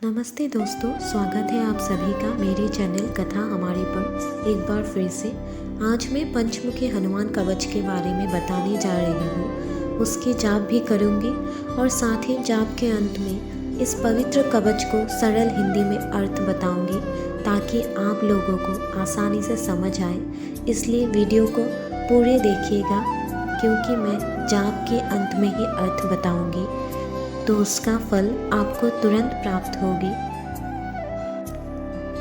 नमस्ते दोस्तों, स्वागत है आप सभी का मेरे चैनल कथा हमारी पर एक बार फिर से। आज मैं पंचमुखी हनुमान कवच के बारे में बताने जा रही हूँ। उसकी जाप भी करूँगी और साथ ही जाप के अंत में इस पवित्र कवच को सरल हिंदी में अर्थ बताऊँगी ताकि आप लोगों को आसानी से समझ आए। इसलिए वीडियो को पूरे देखिएगा क्योंकि मैं जाप के अंत में ही अर्थ बताऊँगी तो उसका फल आपको तुरंत प्राप्त होगी।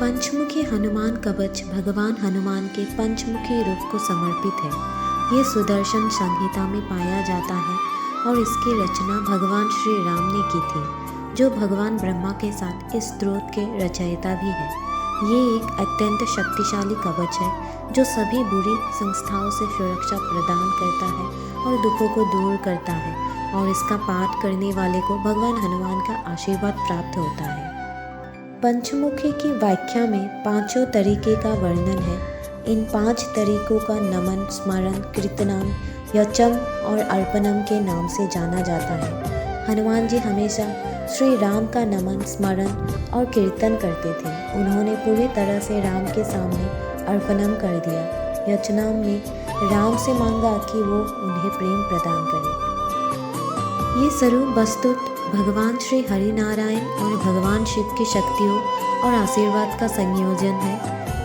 पंचमुखी हनुमान कवच भगवान हनुमान के पंचमुखी रूप को समर्पित है। ये सुदर्शन संहिता में पाया जाता है और इसकी रचना भगवान श्री राम ने की थी, जो भगवान ब्रह्मा के साथ इस स्त्रोत के रचयिता भी है। ये एक अत्यंत शक्तिशाली कवच है जो सभी बुरी संस्थाओं से सुरक्षा प्रदान करता है और दुखों को दूर करता है और इसका पाठ करने वाले को भगवान हनुमान का आशीर्वाद प्राप्त होता है। पंचमुखी की व्याख्या में पांचों तरीके का वर्णन है। इन 5 तरीकों का नमन, स्मरण, कीर्तनम, यचम और अर्पणम के नाम से जाना जाता है। हनुमान जी हमेशा श्री राम का नमन, स्मरण और कीर्तन करते थे। उन्होंने पूरी तरह से राम के सामने अर्पणम कर दिया। यचनम में राम से मांगा कि वो उन्हें प्रेम प्रदान करे। ये स्वरूप वस्तुत भगवान श्री हरिनारायण और भगवान शिव की शक्तियों और आशीर्वाद का संयोजन है।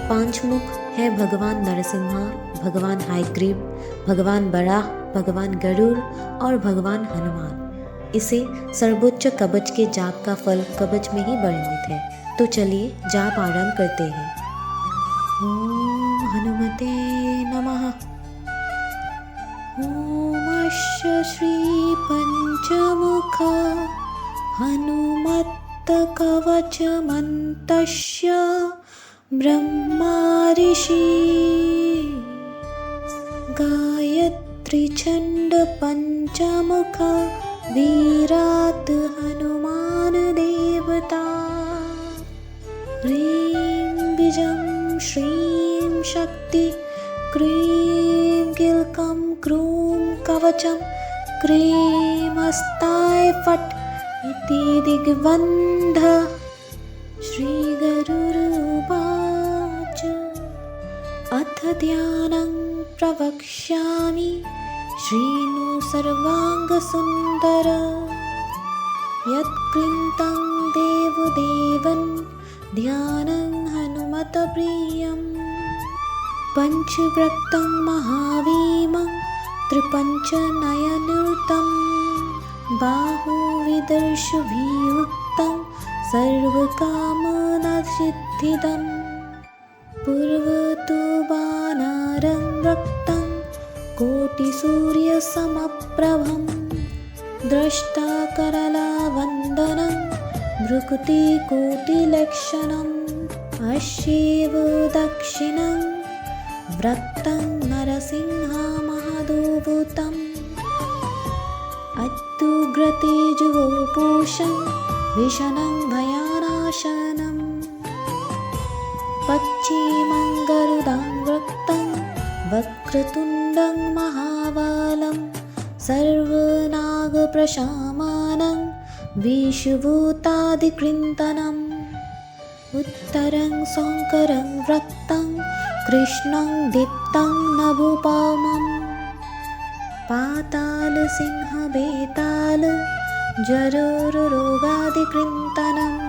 पांचमुख है भगवान नरसिम्हा, भगवान हयग्रीव, भगवान बराह, भगवान गरुड़ और भगवान हनुमान। इसे सर्वोच्च कवच के जाप का फल कवच में ही वर्णित है। तो चलिए जाप आरंभ करते हैं। ओम हनुमते नमः। ओमश्च श्री पंचमुख हनुमत्त कवचमन्तस्य ब्रह्मा ऋषि गायत्री छंद पंचमुख वीरात् हनुमान देवता। ह्रीं बीजं श्रीं शक्ति क्रीं कीलकं क्रूं कवचं क्रीं हस्ताय फट् इति दिग्बन्ध। श्रीगरुरुवाच अथ ध्यानं प्रवक्ष्यामि श्रीनु सर्वाङ्गसुन्दर। यत्कृतं देवदेवं ध्यानं हनुमत्प्रियम्। पंचवक्त्रं महाभीमं त्रिपञ्चनयनयुतं बाहुविदर्शुभियुक्तं सर्वकामनासिद्धिदं। पूर्वतो वानरं रक्तं कोटिसूर्यसमप्रभं। द्रष्टाकरलावन्दनं भ्रुकुटिकोटिलक्षणम्। अस्यैव दक्षिणं व्रक्तं नरसिंहमहादूतं। अत्युग्रतेजोपूषं विषणं भयानाशनं। पश्चिमं गरुडं व्रक्तं वक्रतुण्डं महाबलं। सर्वनागप्रशमनं विषुभूतादिकृन्तनम्। उत्तरं शङ्करं व्रक्तं कृष्णं दीप्तं नभोपमम्। पातालसिंहवेताल जरोरुरोगादिकृन्तनम्।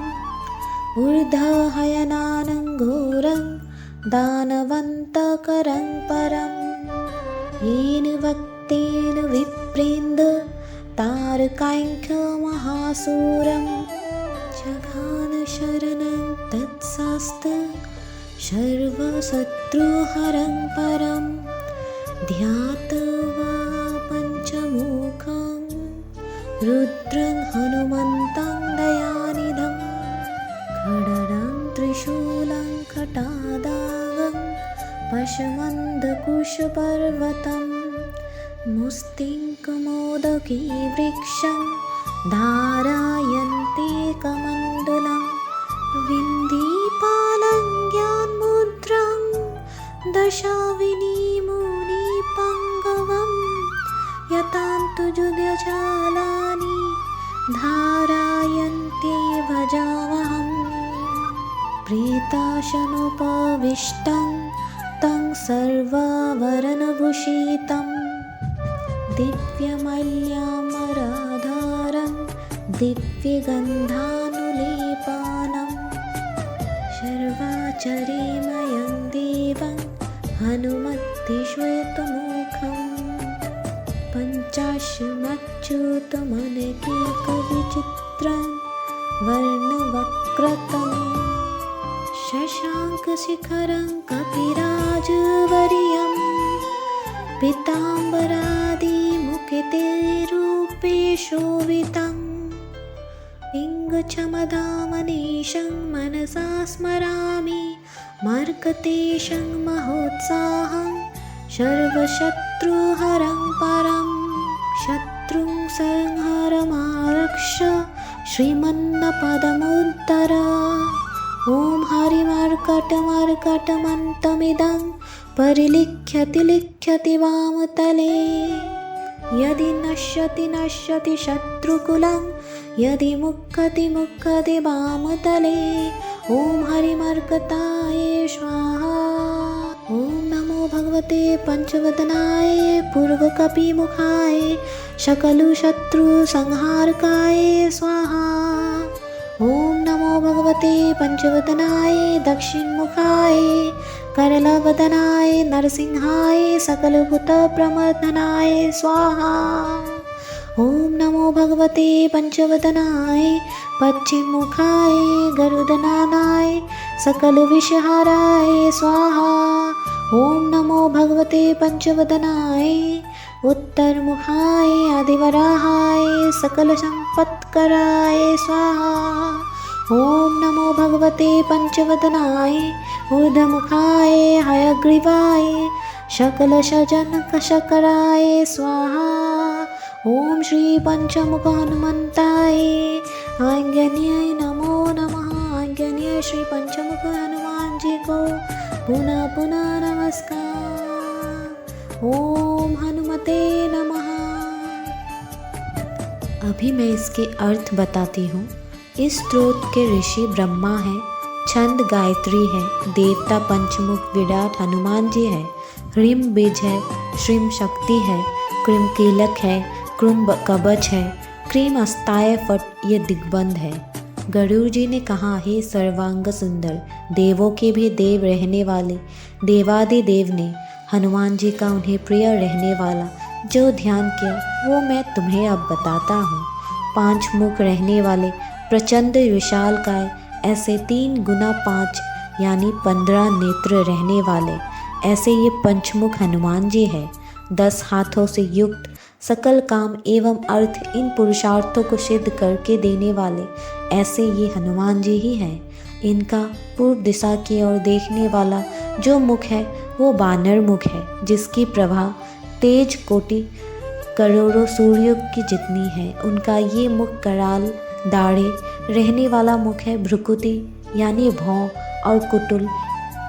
ऊर्ध्वहयनानं घोरं दानवन्तकरं परम्। येन भक्तेन विप्रेन्द तारकाख्यमहासुरं। जघान शरणं तत्शास्त्र सर्वशत्रुहरं परं। ध्यात्वा पंचमुखं रुद्रं हनुमन्तं दयानिधं। खड्गं त्रिशूलं खटादागं पशमन्दकुशपर्वतं। मुष्टिङ्कमोदकी वृक्षं धारयन्ते कमण्डलं। विन्ध्यपालं ज्ञानमुद्रां दशाविनीमुनिपङ्गवं। यतान्तु जुगजालानि धारयन्ते भजामहं। प्रीताशनुपविष्टं तं सर्वाभरणभूषितं दिव्यमल्याम्बराधारं दिव्यगन्धानुलेपनं सर्वाचरेमयं देवं हनुमद्दिश्वेतमुखं पञ्चाशमच्युतमनेकविचित्रं वर्णवक्रतं शशाङ्कशिखरं कपिराजवर्यं पीताम्बरादिमुखिते शोभितं पिङ्गचमदामनीशं मनसा स्मरामि मर्कतेशं महोत्साहं सर्वशत्रुहरं परं शत्रुं संहरमारक्ष्य श्रीमन्नपदमुत्तर ॐ हरिमर्कटमर्कटमन्तमिदं परिलिख्यति वामतले यदि नश्यति शत्रुकुलं यदि मुक्खति वामतले ॐ हरिमर्कटाय स्वाहा ॐ नमो भगवते पंचवदनाय पूर्वकपिमुखाय सकलशत्रुसंहारकाय स्वाहा ॐ नमो भगवते पंचवदनाय दक्षिणमुखाय करलवदनाय नरसिंहाय सकलभूतप्रमर्दनाय स्वाहा ॐ नमो भगवते पंचवदनाय पश्चिममुखाय गरुडनानाय सकलविषहाराय स्वाहा ॐ नमो भगवते पंचवदनाय उत्तरमुखाय आदिवराहाय सकलसम्पत्कराय स्वाहा ॐ नमो भगवते पंचवदनाय ऊर्ध्वमुखाय हयग्रीवाय सकलसजनकशकराय स्वाहा ॐ श्री पंचमुख हनुमंताय आंजनेय नमो नमः। आंजनेय श्री पंचमुख हनुमान जी को पुनः पुनः नमस्कार। ओम हनुमते नमः। अभी मैं इसके अर्थ बताती हूँ। इस स्तोत्र के ऋषि ब्रह्मा है, छंद गायत्री है, देवता पंचमुख विराट हनुमान जी है, ह्रीम बीज है, श्रीम शक्ति है, क्रीम कीलक है, क्रुम कवच है, क्रीम अस्ताय फट ये दिग्बंध है। गरुड़ जी ने कहा, हे सर्वांग सुंदर, देवों के भी देव रहने वाले देवादि देव ने हनुमान जी का उन्हें प्रिय रहने वाला जो ध्यान किया वो मैं तुम्हें अब बताता हूँ। 5 मुख रहने वाले प्रचंड विशालकाय, ऐसे 3 गुना 5 यानी 15 नेत्र रहने वाले, ऐसे ये पंचमुख हनुमान जी है। 10 हाथों से युक्त, सकल काम एवं अर्थ इन पुरुषार्थों को सिद्ध करके देने वाले, ऐसे ये हनुमान जी ही हैं। इनका पूर्व दिशा की ओर देखने वाला जो मुख है वो बानर मुख है, जिसकी प्रभा तेज कोटि करोड़ों सूर्यों की जितनी है। उनका ये मुख कराल दाढ़े रहने वाला मुख है। भ्रुकुटी यानी भौं और कुटुल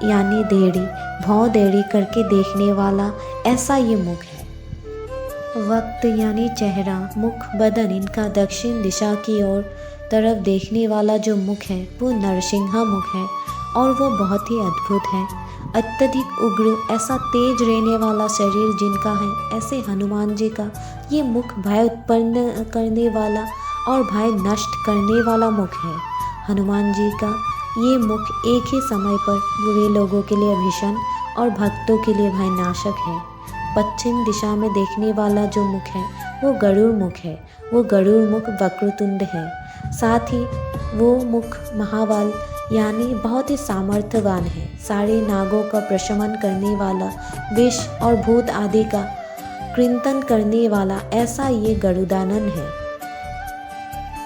यानी देड़ी, भौं देड़ी करके देखने वाला ऐसा ये मुख है। वक्त यानी चेहरा, मुख, बदन, इनका दक्षिण दिशा की ओर तरफ देखने वाला जो मुख है वो नरसिंह मुख है और वो बहुत ही अद्भुत है। अत्यधिक उग्र, ऐसा तेज रहने वाला शरीर जिनका है, ऐसे हनुमान जी का ये मुख भय उत्पन्न करने वाला और भय नष्ट करने वाला मुख है। हनुमान जी का ये मुख एक ही समय पर बुरे लोगों के लिए भीषण और भक्तों के लिए भयनाशक है। पश्चिम दिशा में देखने वाला जो मुख है वो गरुड़ मुख है। वो गरुड़ मुख वक्रतुंड है। साथ ही वो मुख महाबल यानी बहुत ही सामर्थ्यवान है। सारे नागों का प्रशमन करने वाला, विष और भूत आदि का कृंतन करने वाला, ऐसा ये गरुडानन है।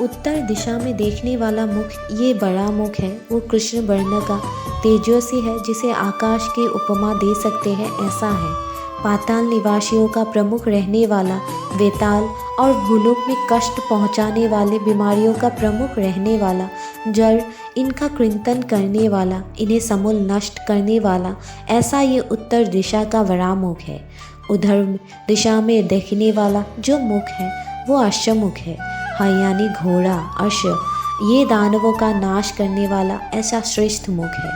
उत्तर दिशा में देखने वाला मुख ये बड़ा मुख है। वो कृष्ण वर्ण का तेजस्वी है, जिसे आकाश की उपमा दे सकते हैं ऐसा है। पाताल निवासियों का प्रमुख रहने वाला, वेताल और भूलोक में कष्ट पहुंचाने वाले बीमारियों का प्रमुख रहने वाला, जड़ इनका कृंतन करने वाला, इन्हें समूल नष्ट करने वाला, ऐसा ये उत्तर दिशा का बड़ा मुख है। उधर दिशा में देखने वाला जो मुख है वो अश्वमुख है। हाँ यानी घोड़ा, अश्व ये दानवों का नाश करने वाला ऐसा श्रेष्ठ मुख है।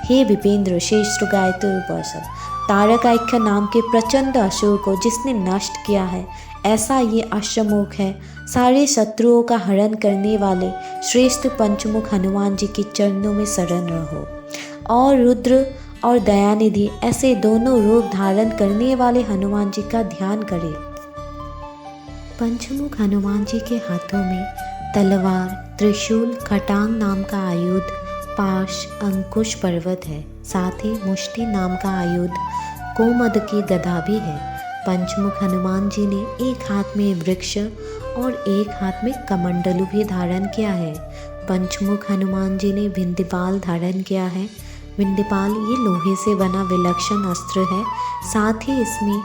हे विपेंद्र श्रेष्ठ गायत्री तारकाख्य नाम के प्रचंड असुर को जिसने नष्ट किया है, ऐसा ये अश्वमुख है। सारे शत्रुओं का हरण करने वाले श्रेष्ठ पंचमुख हनुमान जी के चरणों में शरण रहो। और रुद्र और दयानिधि ऐसे दोनों रूप धारण करने वाले हनुमान जी का ध्यान करें। पंचमुख हनुमान जी के हाथों में तलवार, त्रिशूल, खटांग नाम का आयुध, पाश, अंकुश पर्वत है। साथ ही मुष्टि नाम का आयुध, कोमद की गदा भी है। पंचमुख हनुमान जी ने एक हाथ में वृक्ष और एक हाथ में कमंडलू भी धारण किया है। पंचमुख हनुमान जी ने विंध्यपाल धारण किया है। विंध्यपाल ये लोहे से बना विलक्षण अस्त्र है। साथ ही इसमें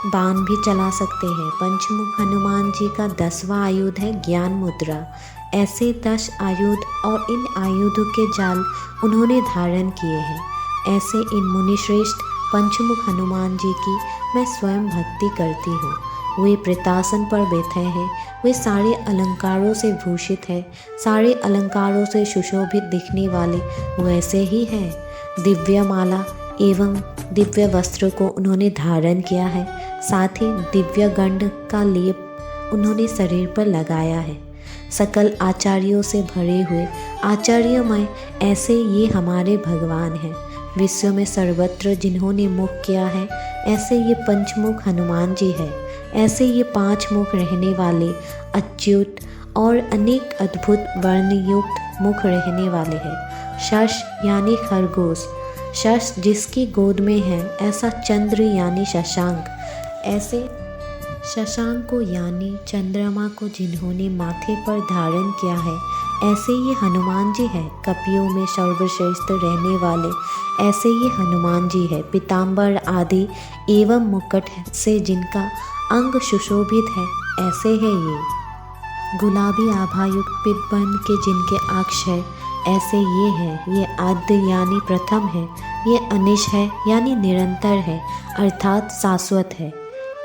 बाण भी चला सकते हैं। पंचमुख हनुमान जी का 10वां आयुध है ज्ञान मुद्रा। ऐसे 10 आयुध और इन आयुधों के जाल उन्होंने धारण किए हैं। ऐसे इन मुनिश्रेष्ठ पंचमुख हनुमान जी की मैं स्वयं भक्ति करती हूँ। वे प्रतासन पर बैठे हैं। वे सारे अलंकारों से भूषित है। सारे अलंकारों से सुशोभित दिखने वाले वैसे ही हैं। दिव्य माला एवं दिव्य वस्त्र को उन्होंने धारण किया है। साथ ही दिव्य गंध का लेप उन्होंने शरीर पर लगाया है। सकल आचार्यों से भरे हुए आचार्यमय ऐसे ये हमारे भगवान हैं। विश्व में सर्वत्र जिन्होंने मुख किया है, ऐसे ये पंचमुख हनुमान जी है। ऐसे ये 5 मुख रहने वाले अच्युत और अनेक अद्भुत वर्णयुक्त मुख रहने वाले हैं। शश यानी खरगोश, शश जिसकी गोद में है, ऐसा चंद्र यानी शशांक, ऐसे शशांक को यानी चंद्रमा को जिन्होंने माथे पर धारण किया है, ऐसे ये हनुमान जी है। कपियों में सर्वश्रेष्ठ रहने वाले ऐसे ये हनुमान जी है। पीताम्बर आदि एवं मुकुट से जिनका अंग सुशोभित है, ऐसे है ये। गुलाबी आभायुक्त पिप्पन के जिनके अक्ष है, ऐसे ये है। ये आद्य यानी प्रथम है। ये अनिश है यानी निरंतर है, अर्थात शाश्वत है।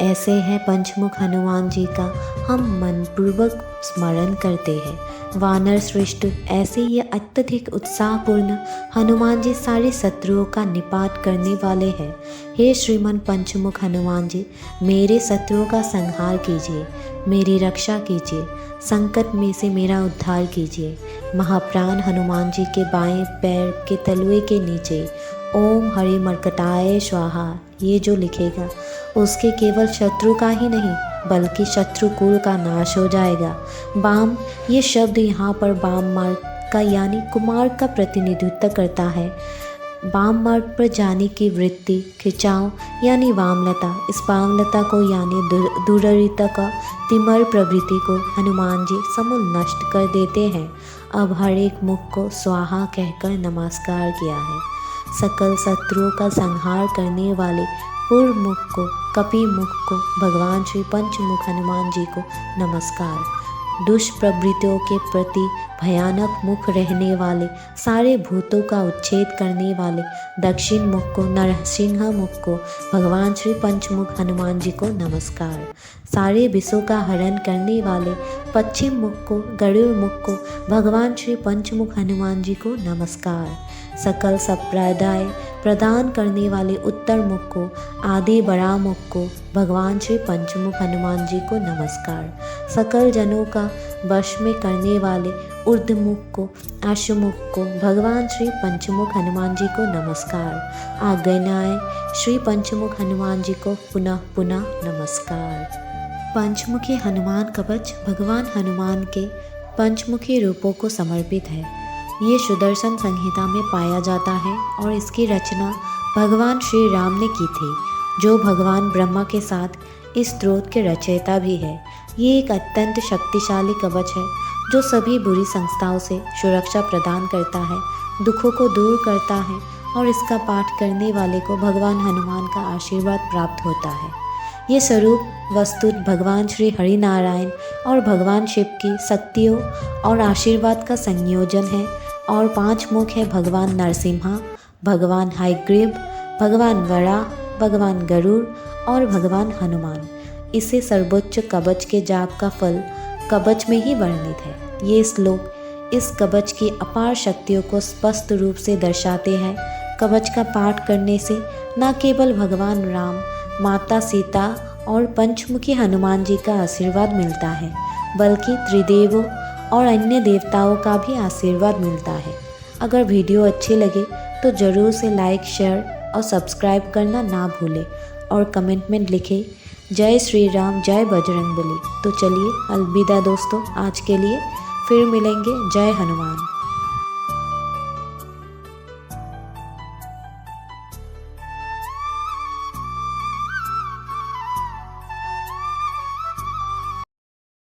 ऐसे हैं पंचमुख हनुमान जी का हम मनपूर्वक स्मरण करते हैं। वानर श्रेष्ठ ऐसे ये अत्यधिक उत्साहपूर्ण हनुमान जी सारे शत्रुओं का निपात करने वाले हैं। हे श्रीमन पंचमुख हनुमान जी, मेरे शत्रुओं का संहार कीजिए, मेरी रक्षा कीजिए, संकट में से मेरा उद्धार कीजिए। महाप्राण हनुमान जी के बाएं पैर के तलवे के नीचे ओम हरि मर्कटाय स्वाहा ये जो लिखेगा, उसके केवल शत्रु का ही नहीं बल्कि शत्रुकुल का नाश हो जाएगा। बाम ये शब्द यहाँ पर बाम मार्ग का यानी कुमार का प्रतिनिधित्व करता है। वाम मार्ग पर जाने की वृत्ति, खिंचाव यानी वामलता, इस वामलता को यानी दुररिता का तिमर प्रवृत्ति को हनुमान जी समूल नष्ट कर देते हैं। अब हर एक मुख को स्वाहा कहकर नमस्कार किया है। सकल शत्रुओं का संहार करने वाले पूर्व मुख को, कपि मुख को भगवान श्री पंचमुख हनुमान जी को नमस्कार। दुष्प्रवृत्तियों के प्रति भयानक मुख रहने वाले, सारे भूतों का उच्छेद करने वाले दक्षिण मुख को, नरसिंह मुख को भगवान श्री पंचमुख हनुमान जी को नमस्कार। सारे विषों का हरण करने वाले पश्चिम मुख को, गरुड़ मुख को भगवान श्री पंचमुख हनुमान जी को नमस्कार। सकल संप्रदाय प्रदान करने वाले उत्तर मुख को, आदि बड़ा मुख को भगवान श्री पंचमुख हनुमान जी को नमस्कार। सकल जनों का वश में करने वाले ऊर्ध्वमुख को, अश्वमुख को भगवान श्री पंचमुख हनुमान जी को नमस्कार। आज्ञाएं श्री पंचमुख हनुमान जी को पुनः पुनः नमस्कार। पंचमुखी हनुमान कवच भगवान हनुमान के पंचमुखी रूपों को समर्पित है। ये सुदर्शन संहिता में पाया जाता है और इसकी रचना भगवान श्री राम ने की थी, जो भगवान ब्रह्मा के साथ इस स्त्रोत के रचयिता भी है। ये एक अत्यंत शक्तिशाली कवच है जो सभी बुरी संस्थाओं से सुरक्षा प्रदान करता है, दुखों को दूर करता है और इसका पाठ करने वाले को भगवान हनुमान का आशीर्वाद प्राप्त होता है। ये स्वरूप वस्तुत भगवान श्री हरिनारायण और भगवान शिव की शक्तियों और आशीर्वाद का संयोजन है और 5 मुख है भगवान नरसिम्हा, भगवान हयग्रीव, भगवान वराह, भगवान गरुड़ और भगवान हनुमान। इसे सर्वोच्च कवच के जाप का फल कवच में ही वर्णित है। ये श्लोक इस कवच की अपार शक्तियों को स्पष्ट रूप से दर्शाते हैं। कवच का पाठ करने से न केवल भगवान राम, माता सीता और पंचमुखी हनुमान जी का आशीर्वाद मिलता है, बल्कि त्रिदेवों और अन्य देवताओं का भी आशीर्वाद मिलता है। अगर वीडियो अच्छी लगे तो ज़रूर से लाइक, शेयर और सब्सक्राइब करना ना भूलें और कमेंट में लिखें जय श्री राम, जय बजरंगबली। तो चलिए अलविदा दोस्तों, आज के लिए फिर मिलेंगे। जय हनुमान।